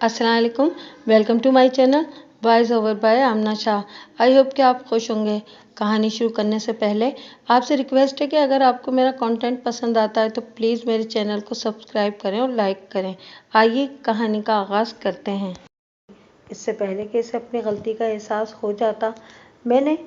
अस्सलाम वालेकुम। Welcome to my channel voice over by Amna Shah. I hope कि आप खुश होंगे। कहानी शुरू करने से पहले आपसे रिक्वेस्ट है कि अगर आपको मेरा कंटेंट पसंद आता है तो प्लीज़ मेरे चैनल को सब्सक्राइब करें और लाइक करें। आइए कहानी का आगाज़ करते हैं। इससे पहले कि इसे अपनी गलती का एहसास हो जाता, मैंने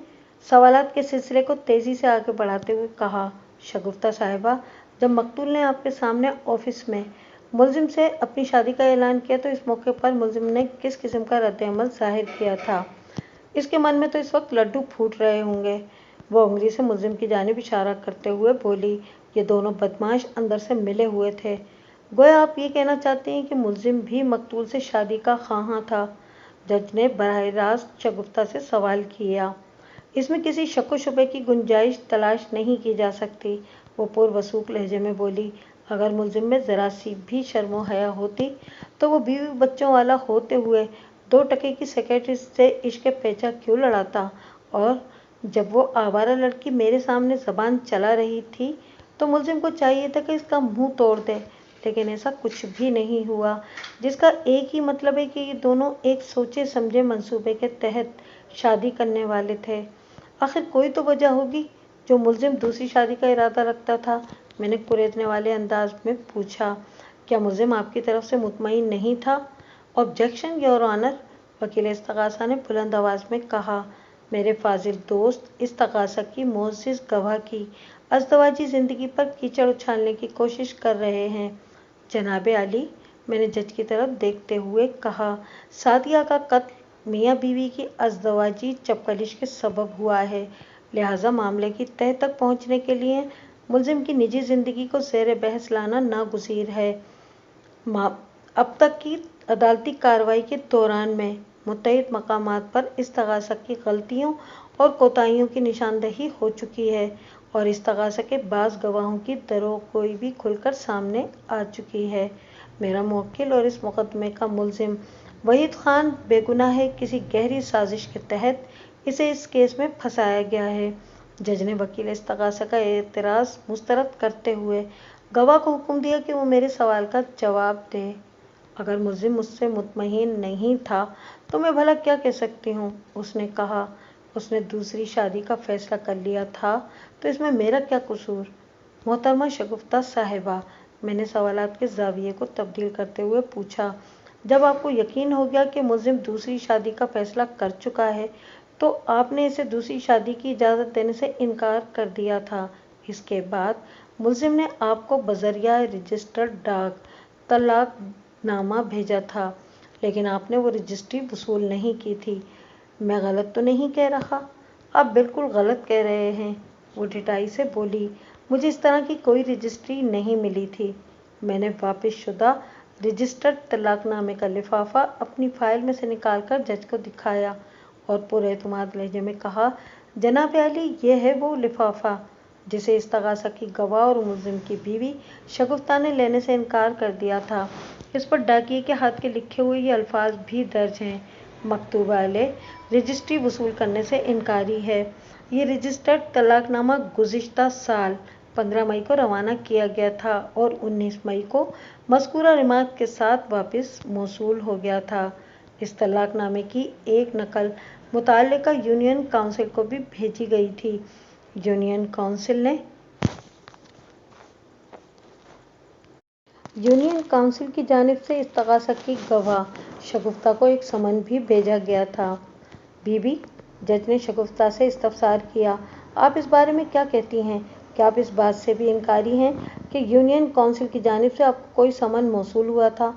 सवालात के सिलसिले को तेज़ी से आगे बढ़ाते हुए कहा, शगुफ्ता साहिबा, जब मकतूल ने आपके सामने ऑफिस में मुलजिम से अपनी शादी का ऐलान किया तो इस मौके पर मुलजिम ने किस किस्म का रद्द-ए-अमल ज़ाहिर किया था? इसके मन में तो इस वक्त लड्डू फूट रहे होंगे। वो उंगली से मुलजिम की जानिब इशारा करते हुए बोली, ये दोनों बदमाश अंदर से मिले हुए थे। गोया आप ये कहना चाहते हैं कि मुलजिम भी मकतूल से शादी का ख्वाहां था? जज ने बराह रास्त शगुफ्ता से सवाल किया। इसमें किसी शक व शुबे की गुंजाइश तलाश नहीं की जा सकती। वो पुरवसूख लहजे में बोली, अगर मुलजिम में ज़रा सी भी शर्म व हया होती तो वो बीवी बच्चों वाला होते हुए 2 टके की सेक्रेटरी से इश्क पेचा क्यों लड़ाता? और जब वो आवारा लड़की मेरे सामने ज़बान चला रही थी तो मुलजिम को चाहिए था कि इसका मुंह तोड़ दे, लेकिन ऐसा कुछ भी नहीं हुआ, जिसका एक ही मतलब है कि ये दोनों एक सोचे समझे मंसूबे के तहत शादी करने वाले थे। आखिर कोई तो वजह होगी जो मुलजिम दूसरी शादी का इरादा रखता था। मैंने कुरेदने वाले अंदाज में पूछा, क्या मुलजिम आपकी तरफ से मुतमईन नहीं था? ऑब्जेक्शन योर ऑनर, वकील इस्तगासा ने बुलंद आवाज़ में कहा। मेरे फाजिल दोस्त इस्तगासा की मोअज़्ज़िज़ गवाह की अज़दवाजी ज़िंदगी पर कीचड़ उछालने की कोशिश कर रहे हैं। जनाबे आली, मैंने जज की तरफ देखते हुए कहा, सादिया का कत्ल मियाँ बीवी की अज़दवाजी चपकलिश के सबब हुआ है, लिहाजा मामले की तह तक पहुँचने के लिए मुलजिम की निजी ज़िंदगी को ज़ेर बहस लाना नागुज़ीर है। अब तक की अदालती कार्रवाई के दौरान में मुत्तहिद मकामात पर इस्तगासा की गलतियों और कोताहियों की निशानदही हो चुकी है और इस्तगासा के बाज़ गवाहों की दरोगोई भी खुलकर सामने आ चुकी है। मेरा मुवक्किल और इस मुकदमे का मुलजिम वहीद खान बेगुनाह है। किसी गहरी साजिश के तहत इसे इस केस में फंसाया गया है। जज ने वकील इस्तगासा का एतराज़ मुस्तरद करते हुए गवाह को हुक्म दिया कि वो मेरे सवाल का जवाब दे। अगर मुलजिम मुझसे मुतमईन नहीं था तो मैं भला क्या कह सकती हूँ? उसने कहा, उसने दूसरी शादी का फैसला कर लिया था तो इसमें मेरा क्या कसूर? मोहतरमा शगुफ्ता साहिबा, मैंने सवालात के ज़ाविये को तब्दील करते हुए पूछा, जब आपको यकीन हो गया कि मुलजिम दूसरी शादी का फैसला कर चुका है तो आपने इसे दूसरी शादी की इजाज़त देने से इनकार कर दिया था। इसके बाद मुलजिम ने आपको बज़रिया रजिस्टर्ड डाक तलाकनामा भेजा था, लेकिन आपने वो रजिस्ट्री वसूल नहीं की थी। मैं गलत तो नहीं कह रहा? आप बिल्कुल गलत कह रहे हैं, वो ढिठाई से बोली। मुझे इस तरह की कोई रजिस्ट्री नहीं मिली थी। मैंने वापस शुदा रजिस्टर्ड तलाकनामे का लिफाफा अपनी फाइल में से निकालकर जज को दिखाया और पुरएतमाद लहजे में कहा, जनाब आली, ये है वो लिफाफा जिसे इस्तगासा की गवाह और मुलजिम की बीवी शगुफ्ता ने लेने से इनकार कर दिया था। इस पर डाकिये के हाथ के लिखे हुए ये अल्फाज भी दर्ज हैं, मकतूब वाले रजिस्ट्री वसूल करने से इनकारी है। ये रजिस्टर्ड तलाकनामा गुज़िश्ता साल 15 मई को रवाना किया गया था और 19 मई को मज़कूरा रिमार्क के साथ वापस मौसूल हो गया था। इस तलाकनामे की एक नकल मुताल्लिका यूनियन काउंसिल को भी भेजी गई थी। यूनियन काउंसिल की जानिब से इस्तगासा की गवाह शगुफ्ता को एक समन भी भेजा गया था। बीबी, जज ने शगुफ्ता से इस्तफसार किया, आप इस बारे में क्या कहती हैं? क्या आप इस बात से भी इनकारी हैं कि यूनियन काउंसिल की जानिब से आपको कोई समन मौसूल हुआ था?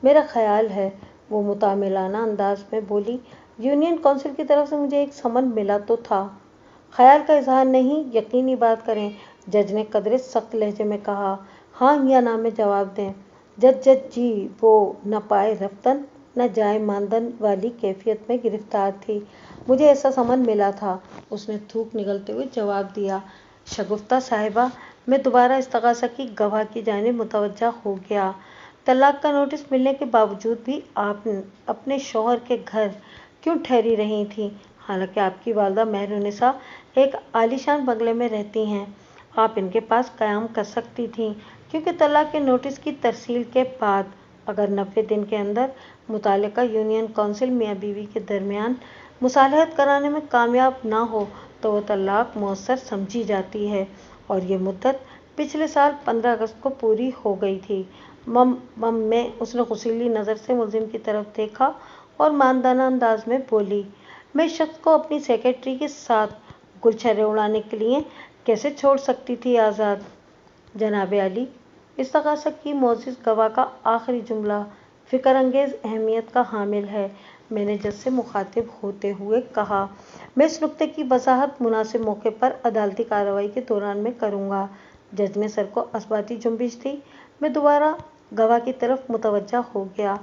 मेरा ख्याल है, वो मुतामिलाना अंदाज में बोली, यूनियन काउंसिल की तरफ से मुझे एक समन मिला तो था। ख्याल का इजहार नहीं, यकीनी बात करें, जज ने कदरे सख्त लहजे में कहा। हाँ या ना में जवाब दें। जज जी, वो न पाए रफ्तन न जाए मानदन वाली कैफियत में गिरफ्तार थी। मुझे ऐसा समन मिला था, उसने थूक निगलते हुए जवाब दिया। शगुफ्ता साहिबा, मैं दोबारा इस्तगासा की गवाह की जानिब मुतवज्जा हो गया। तलाक का नोटिस मिलने के बावजूद भी आप अपने शौहर के घर क्यों ठहरी रही थीं? हालांकि आपकी वालदा मेहरुनिसा एक आलीशान बंगले में रहती हैं, आप इनके पास क़याम कर सकती थीं, क्योंकि तलाक के नोटिस की तरसील के बाद اگر 90 دن کے اندر متعلقہ یونین کونسل میاں بیوی کے درمیان مصالحت کرانے میں کامیاب نہ ہو تو وہ طلاق مؤثر سمجھی جاتی ہے، اور یہ مدت پچھلے سال 15 اگست کو پوری ہو گئی تھی۔ میں اس نے غصیلی نظر سے ملزم کی طرف دیکھا اور ماندانہ انداز میں بولی، میں اس شخص کو اپنی سیکرٹری کے ساتھ گلچھرے اڑانے کے لیے کیسے چھوڑ سکتی تھی آزاد؟ جناب عالی، استغاثہ کی معزز گواہ کا آخری جملہ فکر انگیز اہمیت کا حامل ہے، میں نے جج سے مخاطب ہوتے ہوئے کہا۔ میں اس نکتے کی وضاحت مناسب موقع پر عدالتی کارروائی کے دوران میں کروں گا۔ جج میں سر کو اثباتی جنبش تھی۔ میں دوبارہ گواہ کی طرف متوجہ ہو گیا۔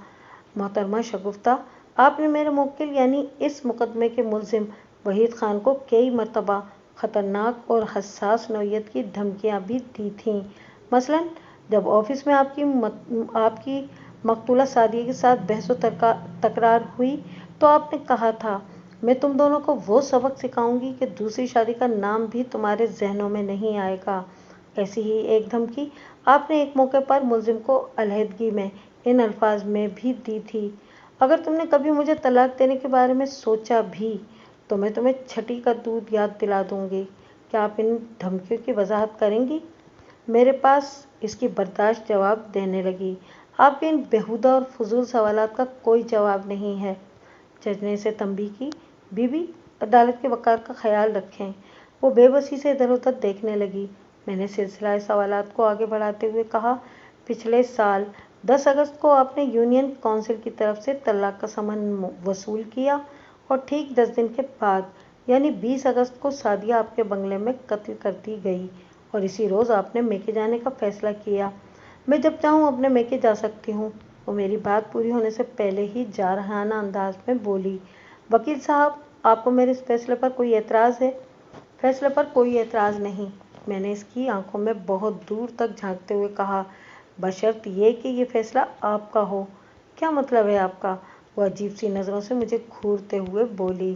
محترمہ شگفتہ، آپ نے میرے موکل یعنی اس مقدمے کے ملزم وحید خان کو کئی مرتبہ خطرناک اور حساس نوعیت کی دھمکیاں بھی دی تھیں۔ مثلاً جب آفس میں آپ کی مقتولہ سعدیہ کے ساتھ بحث و تکرار ہوئی تو آپ نے کہا تھا، میں تم دونوں کو وہ سبق سکھاؤں گی کہ دوسری شادی کا نام بھی تمہارے ذہنوں میں نہیں آئے گا۔ ایسی ہی ایک دھمکی آپ نے ایک موقع پر ملزم کو علیحدگی میں ان الفاظ میں بھی دی تھی، اگر تم نے کبھی مجھے طلاق دینے کے بارے میں سوچا بھی تو میں تمہیں چھٹی کا دودھ یاد دلا دوں گی۔ کیا آپ ان دھمکیوں کی وضاحت کریں گی؟ میرے پاس اس کی برداشت جواب دینے لگی۔ آپ کے ان بیہودہ اور فضول سوالات کا کوئی جواب نہیں ہے۔ جج نے اسے تنبیہ کی، بی بی عدالت کے وقار کا خیال رکھیں۔ وہ بے بسی سے ادھر ادھر دیکھنے لگی۔ میں نے سلسلہ سوالات کو آگے بڑھاتے ہوئے کہا، پچھلے سال 10 اگست کو آپ نے یونین کونسل کی طرف سے طلاق کا سمن وصول کیا اور ٹھیک 10 دن کے بعد یعنی 20 اگست کو سعدیہ آپ کے بنگلے میں قتل کر دی گئی، اور اسی روز آپ نے میکے جانے کا فیصلہ کیا۔ میں جب چاہوں اپنے میکے جا سکتی ہوں۔ وہ میری بات پوری ہونے سے پہلے ہی جارحانہ انداز میں بولی، وکیل صاحب، آپ کو میرے اس فیصلے پر کوئی اعتراض ہے؟ فیصلے پر کوئی اعتراض نہیں، میں نے اس کی آنکھوں میں بہت دور تک جھانکتے ہوئے کہا، بشرط یہ کہ یہ فیصلہ آپ کا ہو۔ کیا مطلب ہے آپ کا؟ وہ عجیب سی نظروں سے مجھے گھورتے ہوئے بولی۔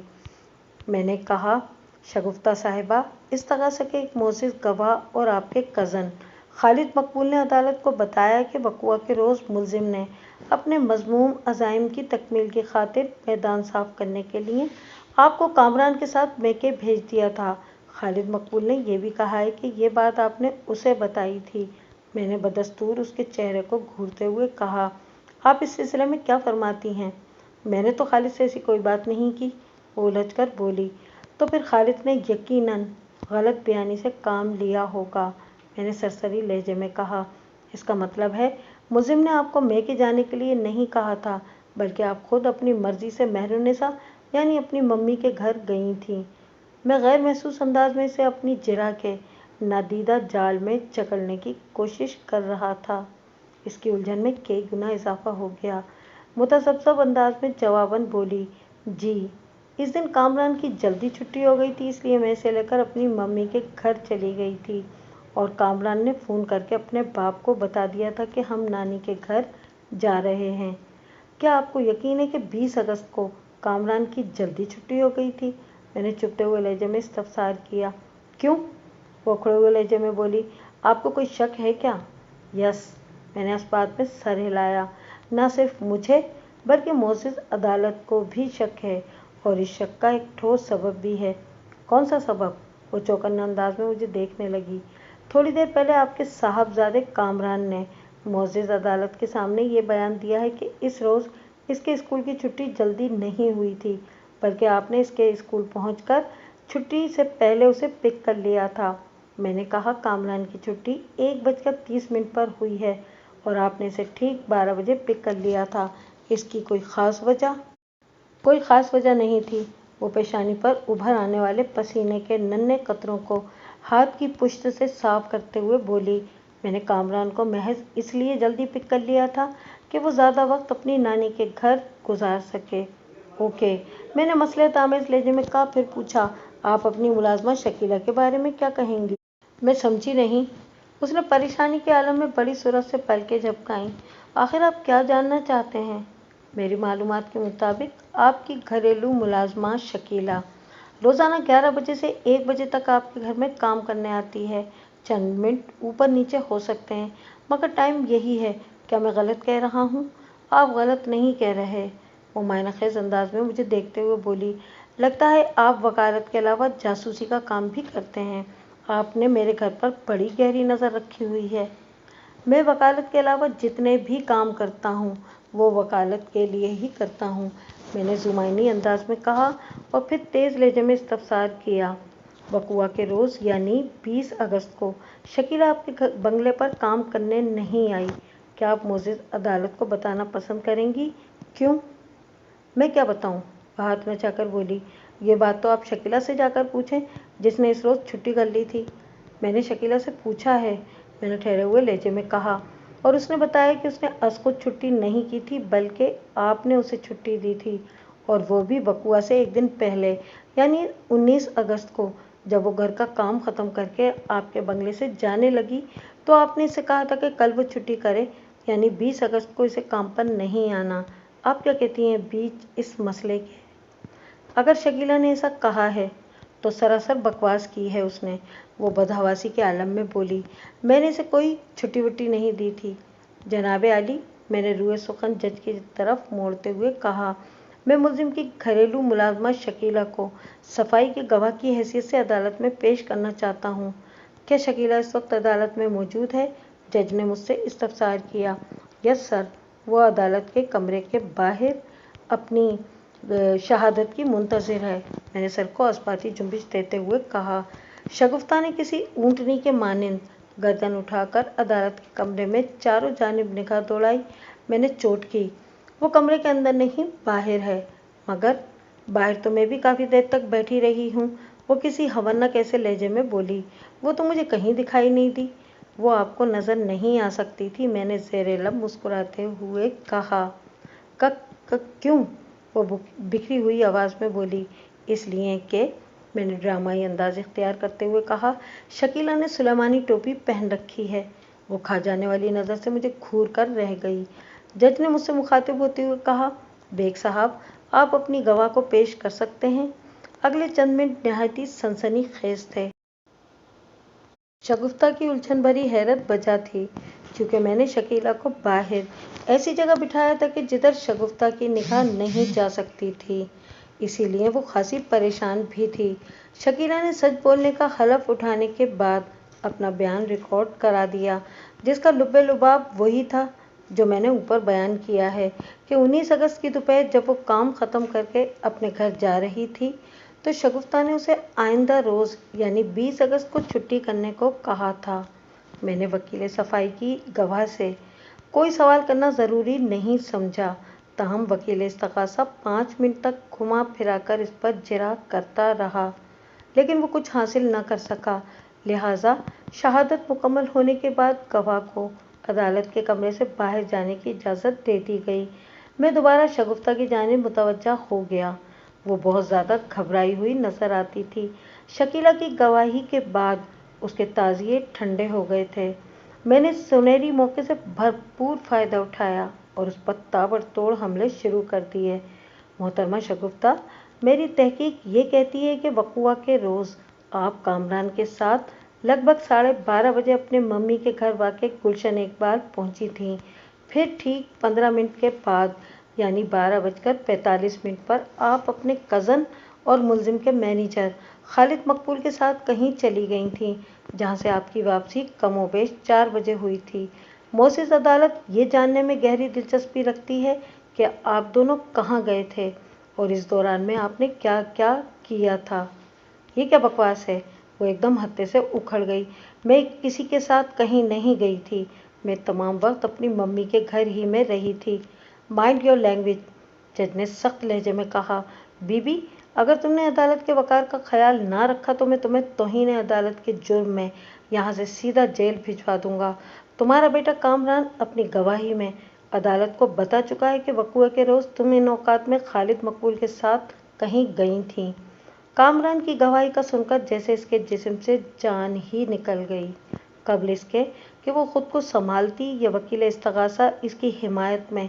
میں نے کہا، شگفتہ صاحبہ، استغاثہ کے ایک معزز گواہ اور آپ کے کزن خالد مقبول نے عدالت کو بتایا کہ وقوعہ کے روز ملزم نے اپنے مذموم عزائم کی تکمیل کی خاطر میدان صاف کرنے کے لیے آپ کو کامران کے ساتھ میکے بھیج دیا تھا۔ خالد مقبول نے یہ بھی کہا ہے کہ یہ بات آپ نے اسے بتائی تھی۔ میں نے بدستور اس کے چہرے کو گھورتے ہوئے کہا، آپ اس سلسلے میں کیا فرماتی ہیں؟ میں نے تو خالد سے ایسی کوئی بات نہیں کی، وہ الجھ کر بولی۔ تو پھر خالد نے یقیناً غلط بیانی سے کام لیا ہوگا، میں نے سرسری لہجے میں کہا۔ اس کا مطلب ہے ملزم نے آپ کو میکے جانے کے لیے نہیں کہا تھا، بلکہ آپ خود اپنی مرضی سے مہرالنساء یعنی اپنی ممی کے گھر گئی تھیں۔ میں غیر محسوس انداز میں اسے اپنی جرح کے نادیدہ جال میں جکڑنے کی کوشش کر رہا تھا۔ اس کی الجھن میں کئی گنا اضافہ ہو گیا۔ متذبذب انداز میں جواباً بولی، جی، اس دن کامران کی جلدی چھٹی ہو گئی تھی، اس لیے میں اسے لے کر اپنی ممی کے گھر چلی گئی تھی، اور کامران نے فون کر کے اپنے باپ کو بتا دیا تھا کہ ہم نانی کے گھر جا رہے ہیں۔ کیا آپ کو یقین ہے کہ 20 اگست کو کامران کی جلدی چھٹی ہو گئی تھی؟ میں نے چپتے ہوئے لہجے میں استفسار کیا۔ کیوں؟ وہ اکھڑے ہوئے لہجے میں بولی، آپ کو کوئی شک ہے کیا؟ یس، میں نے اس بات میں سر ہلایا۔ نہ صرف مجھے بلکہ معزز عدالت کو بھی شک ہے، اور اس شک کا ایک ٹھوس سبب بھی ہے۔ کون سا سبب؟ وہ چوکنا انداز میں مجھے دیکھنے لگی۔ تھوڑی دیر پہلے آپ کے صاحبزادے کامران نے معزز عدالت کے سامنے یہ بیان دیا ہے کہ اس روز اس کے اسکول کی چھٹی جلدی نہیں ہوئی تھی، بلکہ آپ نے اس کے اسکول پہنچ کر چھٹی سے پہلے اسے پک کر لیا تھا۔ میں نے کہا، کامران کی چھٹی 1:30 پر ہوئی ہے اور آپ نے اسے ٹھیک 12 بجے پک کر لیا تھا، اس کی کوئی خاص وجہ؟ کوئی خاص وجہ نہیں تھی، وہ پیشانی پر ابھر آنے والے پسینے کے ننھے قطروں کو ہاتھ کی پشت سے صاف کرتے ہوئے بولی، میں نے کامران کو محض اس لیے جلدی پک کر لیا تھا کہ وہ زیادہ وقت اپنی نانی کے گھر گزار سکے۔ اوکے، میں نے مصلحت آمیز لہجے میں کہا، پھر پوچھا، آپ اپنی ملازمہ شکیلہ کے بارے میں کیا کہیں گی؟ میں سمجھی نہیں۔ اس نے پریشانی کے عالم میں بڑی سرعت سے پلکیں جھپکائیں۔ آخر آپ کیا جاننا چاہتے ہیں؟ میری معلومات کے مطابق آپ کی گھریلو ملازمہ شکیلہ روزانہ 11 بجے سے 1 بجے تک آپ کے گھر میں کام کرنے آتی ہے۔ چند منٹ اوپر نیچے ہو سکتے ہیں، مگر ٹائم یہی ہے۔ क्या मैं गलत कह रहा हूँ? आप गलत नहीं कह रहे, वो मायनाखेज अंदाज में मुझे देखते हुए बोली। लगता है आप वकालत के अलावा जासूसी का काम भी करते हैं। आपने मेरे घर पर बड़ी गहरी नज़र रखी हुई है। मैं वकालत के अलावा जितने भी काम करता हूँ वो वकालत के लिए ही करता हूँ, मैंने जुमाइनी अंदाज में कहा और फिर तेज़ लहजे में इस्तफसार किया। बकुआ के रोज़ यानी 20 अगस्त को शकीला आपके बंगले पर काम करने नहीं आई। क्या आप मोज़िज़ अदालत को बताना पसंद करेंगी? क्यों? मैं क्या बताऊं? वह हाथ नचाकर बोली। ये बात तो आप शकीला से जाकर पूछें, जिसने इस रोज़ छुट्टी कर ली थी। मैंने शकीला से पूछा है, मैंने ठहरे हुए लहजे में कहा, और उसने बताया कि उसने खुद छुट्टी नहीं की थी, बल्कि आपने उसे छुट्टी दी थी, और वो भी बकुआ से एक दिन पहले, यानी 19 अगस्त को। जब वो घर का काम ख़त्म करके आपके बंगले से जाने लगी तो आपने इसे कहा था कि कल वो छुट्टी करे, यानी 20 अगस्त को इसे काम पर नहीं आना। आप क्या कहती हैं बीच इस मसले के? अगर शकीला ने ऐसा कहा है तो सरासर बकवास की है उसने, वो बदहवासी के आलम में बोली। मैंने इसे कोई छुट्टी वुट्टी नहीं दी थी जनाब आली, मैंने रूए सुखन जज की तरफ मोड़ते हुए कहा। मैं मुलजिम की घरेलू मुलाजमा शकीला को सफाई के गवाह की हैसियत से अदालत में पेश करना चाहता हूँ। क्या शकीला इस वक्त अदालत में मौजूद है? जज ने मुझसे इस्तफसार किया। यस सर, वो अदालत के कमरे के बाहर अपनी शहादत की मुंतज़िर है, मैंने सर को अस्बाती जुम्बिश देते हुए कहा। शगुफ्ता ने किसी ऊँटनी के मानिंद गर्दन उठाकर अदालत के कमरे में चारों जानिब निगाह दौड़ाई। मैंने चोट की। वो कमरे के अंदर नहीं, बाहर है। मगर बाहर तो मैं भी काफ़ी देर तक बैठी रही हूँ, वो किसी हवन्नक ऐसे लहजे में बोली। वो तो मुझे कहीं दिखाई नहीं दी। वो आपको नज़र नहीं आ सकती थी, मैंने ज़ेरे लब मुस्कुराते हुए कहा। क्यों? वो बिखरी हुई आवाज़ में बोली। इसलिए कि, मैंने ड्रामाई अंदाज इख्तियार करते हुए कहा, शकीला ने सुलेमानी टोपी पहन रखी है। वो खा जाने वाली नज़र से मुझे घूर कर रह गई। जज ने मुझसे मुखातिब होते हुए कहा, बेग साहब, आप अपनी गवाह को पेश कर सकते हैं। अगले चंद मिनट नहायत ही सनसनीखेज थे। शगुफ्ता की उलझन भरी हैरत बजा थी, क्योंकि मैंने शकीला को बाहर ऐसी जगह बिठाया था कि जिधर शगुफ्ता की निगाह नहीं जा सकती थी, इसीलिए वो खासी परेशान भी थी। शकीला ने सच बोलने का हलफ उठाने के बाद अपना बयान रिकॉर्ड करा दिया, जिसका लुब्बे लुबाब वही था जो मैंने ऊपर बयान किया है कि 19 अगस्त की दोपहर जब वो काम ख़त्म करके अपने घर जा रही थी तो शगुफ्ता ने उसे आइंदा रोज़ यानी 20 अगस्त को छुट्टी करने को कहा था। मैंने वकील सफाई की गवाह से कोई सवाल करना ज़रूरी नहीं समझा, ताहम वकील इस्तग़ासा 5 मिनट तक घुमा फिरा कर इस पर जिरा करता रहा, लेकिन वो कुछ हासिल न कर सका। लिहाजा शहादत मुकम्मल होने के बाद गवाह को अदालत के कमरे से बाहर जाने की इजाज़त दे दी गई। मैं दोबारा शगुफ्ता की जानिब मुतवज्जा हो गया। वो बहुत ज़्यादा घबराई हुई नज़र आती थी। शकीला की गवाही के बाद उसके ताज़िए ठंडे हो गए थे। मैंने सुनहरी मौके से भरपूर फ़ायदा उठाया और उस पर ताबड़तोड़ हमले शुरू कर दिए। मोहतरमा शगुफ्ता, मेरी तहकीक ये कहती है कि बकुआ के रोज़ आप कामरान के साथ लगभग 12:30 बजे अपने मम्मी के घर वाक़े गुलशन इकबाल पहुंची थीं। फिर ठीक 15 मिनट के बाद यानी 12:45 पर आप अपने कज़न और मुलजिम के मैनेजर खालिद मकबूल के साथ कहीं चली गई थीं, जहां से आपकी वापसी कमोबेश 4 बजे हुई थी। मोअज़्ज़िज़ अदालत ये जानने में गहरी दिलचस्पी रखती है कि आप दोनों कहाँ गए थे और इस दौरान में आपने क्या क्या किया था। ये क्या बकवास है? वो एकदम हत्थे से उखड़ गई। मैं किसी के साथ कहीं नहीं गई थी, मैं तमाम वक्त अपनी मम्मी के घर ही में रही थी। माइंड योर लैंग्वेज, जज ने सख्त लहजे में कहा। बीबी, अगर तुमने अदालत के वक़ार का ख्याल ना रखा तो मैं तुम्हें तौहीन अदालत के जुर्म में यहाँ से सीधा जेल भिजवा दूंगा। तुम्हारा बेटा कामरान अपनी गवाही में अदालत को बता चुका है कि वक़ुए के रोज़ तुम इन औकात में खालिद मकबूल के साथ कहीं गई थीं। कामरान की गवाही का सुनकर जैसे इसके जिस्म से जान ही निकल गई। कबल इसके कि वो खुद को संभालती या वकील इस्तग़ासा इसकी हिमायत में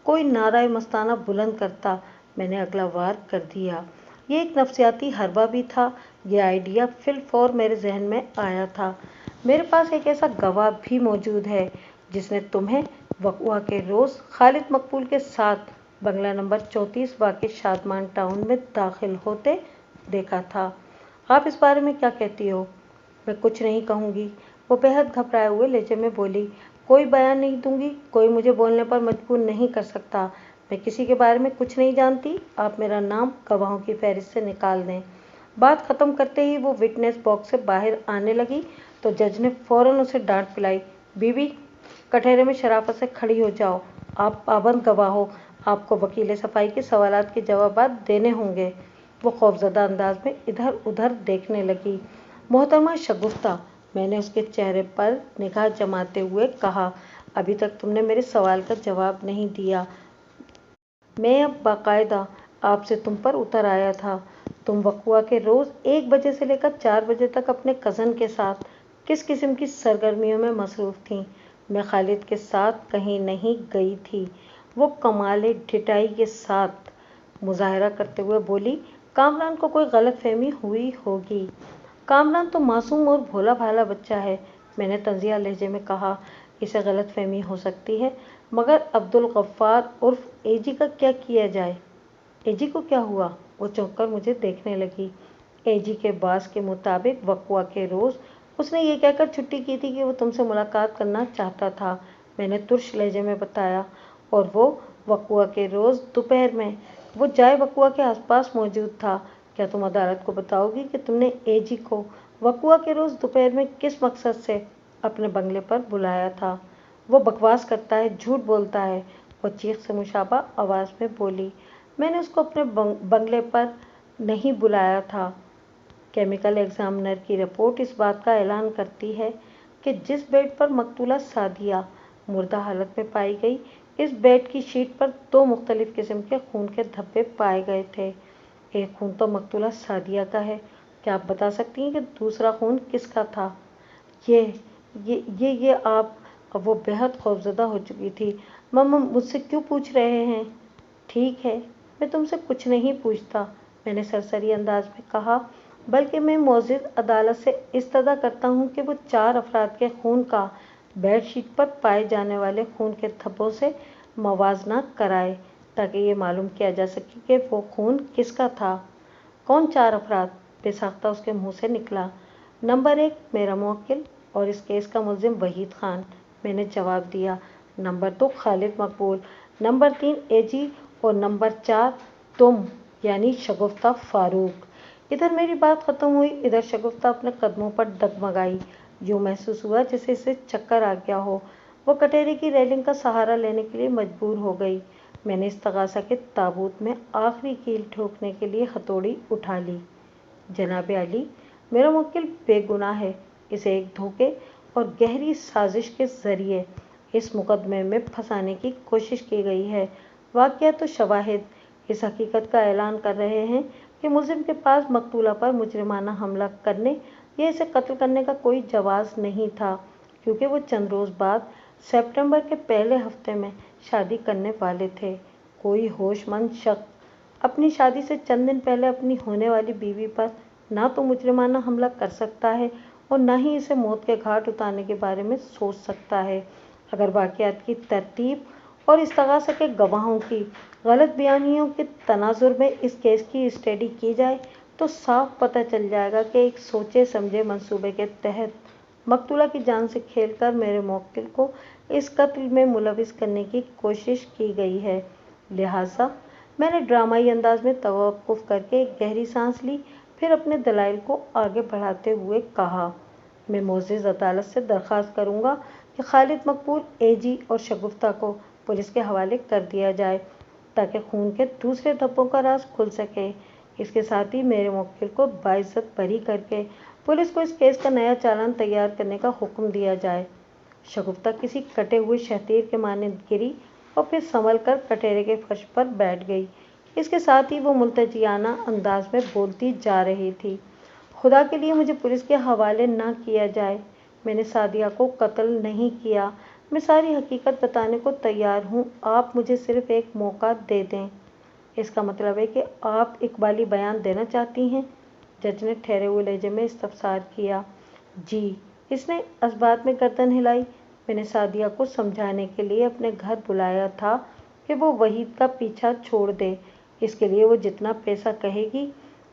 कोई नारा मस्ताना बुलंद करता, मैंने अगला वार कर दिया। ये एक नफ्सियाती हरबा भी था। ये आइडिया फिलफौर मेरे जहन में आया था। मेरे पास एक ऐसा गवाह भी मौजूद है जिसने तुम्हें वक़्वा के रोज़ खालिद मकबूल के साथ बंगला नंबर 34 वाक़े शादमान टाउन में दाखिल होते देखा था। आप इस बारे में क्या कहती हो? मैं कुछ नहीं कहूँगी, वो बेहद घबराए हुए लहजे में बोली। कोई बयान नहीं दूंगी, कोई मुझे बोलने पर मजबूर नहीं कर सकता। मैं किसी के बारे में कुछ नहीं जानती। आप मेरा नाम गवाहों की फहरिस्त से निकाल दें। बात खत्म करते ही वो विटनेस बॉक्स से बाहर आने लगी तो जज ने फौरन उसे डांट पिलाई। बीबी, कटहरे में शराफत से खड़ी हो जाओ। आप पाबंद गवाह हो, आपको वकील सफाई के सवालात के जवाब देने होंगे। वो खौफजदा अंदाज में इधर उधर देखने लगी। मोहतरमा शगुफ्ता, मैंने उसके चेहरे पर निगाह जमाते हुए कहा, अभी तक तुमने मेरे सवाल का जवाब नहीं दिया। मैं अब बाकायदा आपसे तुम पर उतर आया था। तुम वक़्वा के रोज़ 1 बजे से लेकर 4 बजे तक अपने कज़न के साथ किस किस्म की सरगर्मियों में मसरूफ़ थीं? मैं खालिद के साथ कहीं नहीं गई थी। वो कमाले ढिठाई के साथ मुज़ाहरा करते हुए बोली। कामरान को कोई गलतफहमी हुई होगी। कामरान तो मासूम और भोला भाला बच्चा है, मैंने तंज़िया लहजे में कहा। इसे गलतफहमी हो सकती है, मगर अब्दुल गफ्फार उर्फ एजी का क्या किया जाए? एजी को क्या हुआ? वो चौंक कर मुझे देखने लगी। एजी के बास के मुताबिक वक़्वा के रोज़ उसने ये कहकर छुट्टी की थी कि वो तुमसे मुलाकात करना चाहता था, मैंने तुर्श लहजे में बताया। और वो वक़्वा के रोज़ दोपहर में वो जाए वक़्वा के आसपास मौजूद था। क्या तुम अदालत को बताओगी कि तुमने एजी को वक़्वा के रोज़ दोपहर में किस मकसद से अपने बंगले पर बुलाया था? वो बकवास करता है, झूठ बोलता है, वो चीख से मुशाबा आवाज़ में बोली। मैंने उसको अपने बंगले पर नहीं बुलाया था। केमिकल एग्जामिनर की रिपोर्ट इस बात का ऐलान करती है कि जिस बेड पर मकतूला सादिया मुर्दा हालत में पाई गई, इस बेड की शीट पर 2 मुख्तलिफ किस्म के खून के धब्बे पाए गए थे। एक खून तो मकतूला सादिया का है। क्या आप बता सकती हैं कि दूसरा खून किसका था? ये आप। अब वो बेहद खौफजदा हो चुकी थी। मम्मा, मुझसे क्यों पूछ रहे हैं? ठीक है, मैं तुमसे कुछ नहीं पूछता, मैंने सरसरी अंदाज में कहा, बल्कि मैं मौजूद अदालत से इस्तदा करता हूँ कि वो 4 अफराद के खून का बेडशीट पर पाए जाने वाले खून के धब्बों से मवाजना कराए, ताकि ये मालूम किया जा सके कि वो खून किसका था। कौन 4 अफराद? बेसाख्ता उसके मुंह से निकला। नंबर 1 मेरा मुवक्किल और इस केस का मुल्जिम वहीद खान, मैंने जवाब दिया। नंबर 2 खालिद मकबूल, नंबर 3 एजी और नंबर 4 तुम, यानी शगुफ्ता फारूक। इधर मेरी बात खत्म हुई, इधर शगुफ्ता अपने कदमों पर डगमगाई। यूँ महसूस हुआ जैसे इसे चक्कर आ गया हो। वो कटहरे की रेलिंग का सहारा लेने के लिए मजबूर हो गई। मैंने इस्तगासा के ताबूत में आखिरी कील ठोकने के लिए हथौड़ी उठा ली। जनाब अली, मेरा मुवक्किल बेगुनाह है। इसे एक धोखे और गहरी साजिश के जरिए इस मुकदमे में फंसाने की कोशिश की गई है। वाक़या तो शवाहिद इस हकीकत का ऐलान कर रहे हैं कि मुल्जिम के पास मकतूला पर मुजरिमाना हमला करने या इसे कत्ल करने का कोई जवाज़ नहीं था, क्योंकि वो चंद रोज़ बाद सितंबर के पहले हफ्ते में शादी करने वाले थे। कोई होशमंद शख्स अपनी शादी से चंद दिन पहले अपनी होने वाली बीवी पर ना तो मुजरिमाना हमला कर सकता है और ना ही इसे मौत के घाट उतारने के बारे में सोच सकता है। अगर वाक़यात की तरतीब और इस्तगासा के गवाहों की गलत बयानियों के तनाजुर में इस केस की स्टडी की जाए तो साफ पता चल जाएगा कि एक सोचे समझे मंसूबे के तहत मकतूला की जान से खेलकर मेरे मुवक्किल को इस कत्ल में मुलविस करने की कोशिश की गई है। लिहाजा मैंने ड्रामाई अंदाज में तवक्कुफ करके एक गहरी सांस ली, फिर अपने दलाइल को आगे बढ़ाते हुए कहा, मैं मोअज़्ज़ज़ अदालत से दरख्वास्त करूँगा कि खालिद मकबूल, एजी और शगुफ्ता को पुलिस के हवाले कर दिया जाए, ताकि खून के दूसरे धब्बों का राज खुल सके। इसके साथ ही मेरे मुवक्किल को बाइज्जत बरी करके पुलिस को इस केस का नया चालान तैयार करने का हुक्म दिया जाए। शगुफ्ता किसी कटे हुए शहतीर के मानद गिरी और फिर संभल कर कटहरे के फर्श पर बैठ गई। इसके साथ ही वो मुल्तजियाना अंदाज में बोलती जा रही थी, खुदा के लिए मुझे पुलिस के हवाले ना किया जाए। मैंने सादिया को कत्ल नहीं किया। मैं सारी हकीकत बताने को तैयार हूँ। आप मुझे सिर्फ एक मौका दे दें। इसका मतलब है कि आप इकबाली बयान देना चाहती हैं? जज ने ठहरे हुए लहजे में इस्तफसार किया। जी। इसने इस बात में गर्दन हिलाई। मैंने सादिया को समझाने के लिए अपने घर बुलाया था कि वो वहीद का पीछा छोड़ दे। इसके लिए वो जितना पैसा कहेगी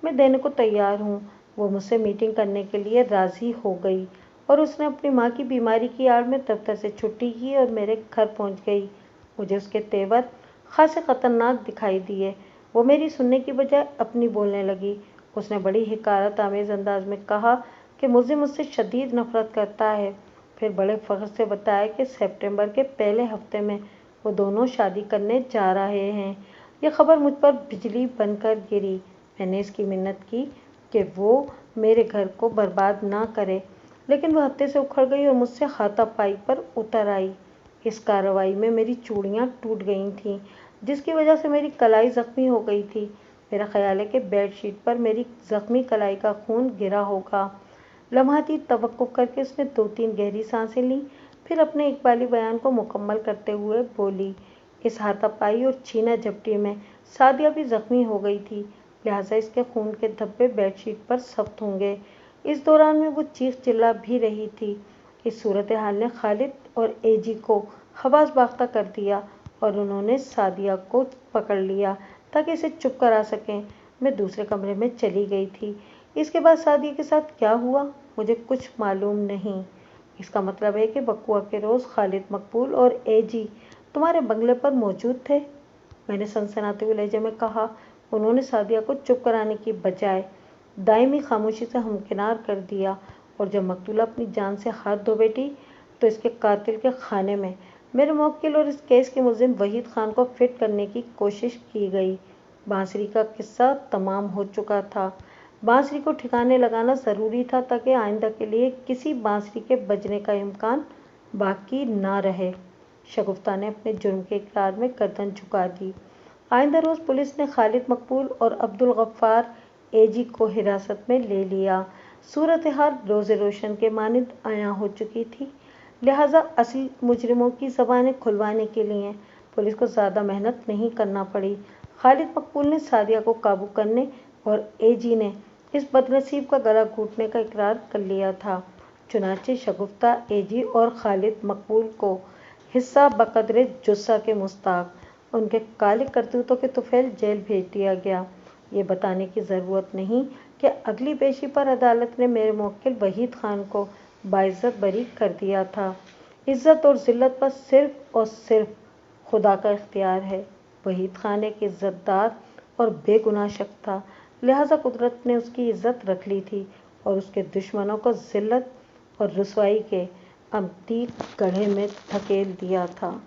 मैं देने को तैयार हूँ। वो मुझसे मीटिंग करने के लिए राज़ी हो गई और उसने अपनी माँ की बीमारी की आड़ में दफ्तर से छुट्टी की और मेरे घर पहुँच गई। मुझे उसके तेवर खासे खतरनाक दिखाई दिए। वो मेरी सुनने की बजाय अपनी बोलने लगी। उसने बड़ी हिकारत आमेज अंदाज में कहा कि मुझसे शदीद नफरत करता है। फिर बड़े फख्र से बताया कि सितंबर के पहले हफ्ते में वो दोनों शादी करने जा रहे हैं। यह खबर मुझ पर बिजली बनकर गिरी। मैंने इसकी मिन्नत की कि वो मेरे घर को बर्बाद ना करे, लेकिन वह हत्थे से उखड़ गई और मुझसे हाथापाई पर उतर आई। इस कार्रवाई में मेरी चूड़ियाँ टूट गई थीं, जिसकी वजह से मेरी कलाई जख्मी हो गई थी। मेरा ख्याल है कि बेडशीट पर मेरी जख्मी कलाई का खून गिरा होगा। लम्हाती तवक्कुफ करके उसने 2-3 गहरी सांसें लीं, फिर अपने इकबाली बयान को मुकम्मल करते हुए बोली, इस हाथापाई और छीना झपटी में सादिया भी जख्मी हो गई थी, लिहाजा इसके खून के धब्बे बेडशीट पर सख्त होंगे। इस दौरान में वो चीख चिल्ला भी रही थी। इस सूरत हाल ने खालिद और एजी को हवास बाख्ता कर दिया और उन्होंने सादिया को पकड़ लिया ताकि इसे चुप करा सकें। मैं दूसरे कमरे में चली गई थी। इसके बाद सादिया के साथ क्या हुआ मुझे कुछ मालूम नहीं। इसका मतलब है कि बकुआ के रोज़ खालिद मकबूल और एजी तुम्हारे बंगले पर मौजूद थे, मैंने सनसनाते हुए लहजे में कहा। उन्होंने सादिया को चुप कराने की बजाय दायमी खामोशी से हमकिनार कर दिया और जब मकतूला अपनी जान से हाथ धो बैठी तो इसके कातिल के खाने में मेरे मुवक्किल और इस केस के मुलजिम वहीद खान को फिट करने की कोशिश की गई। बांसुरी का किस्सा तमाम हो चुका था। बांसुरी को ठिकाने लगाना ज़रूरी था ताकि आइंदा के लिए किसी बांसुरी के बजने का इम्कान बाकी ना रहे। शगुफ्ता ने अपने जुर्म के इकरार में गर्दन झुका दी। आइंदा रोज़ पुलिस ने खालिद मकबूल और अब्दुल गफ्फार एजी को हिरासत में ले लिया। सूरत हाल रोज़े रोशन के मानिंद आया हो चुकी थी, लिहाजा असली मुजरिमों की ज़बानें खुलवाने के लिए पुलिस को ज़्यादा मेहनत नहीं करना पड़ी। खालिद मकबूल ने सादिया को काबू करने और एजी ने इस बदनसीब का गला घोंटने का इकरार कर लिया था। चुनाचे शगुफ्ता, एजी और खालिद मकबूल को हिस्सा बकदरे जुस्सा के मुस्ताक उनके काले करतूतों के तुफैल जेल भेज दिया गया। ये बताने की ज़रूरत नहीं कि अगली पेशी पर अदालत ने मेरे मुवक्किल वहीद खान को बाइज्जत बरी कर दिया था। इज्जत और जिल्लत पर सिर्फ और सिर्फ खुदा का इख्तियार है। वहीद खान एक इज्जतदार और बेगुनाह शख्स था, लिहाजा कुदरत ने उसकी इज्जत रख ली थी और उसके दुश्मनों को जिल्लत और रुसवाई के अमतीक गड्ढे में धकेल दिया था।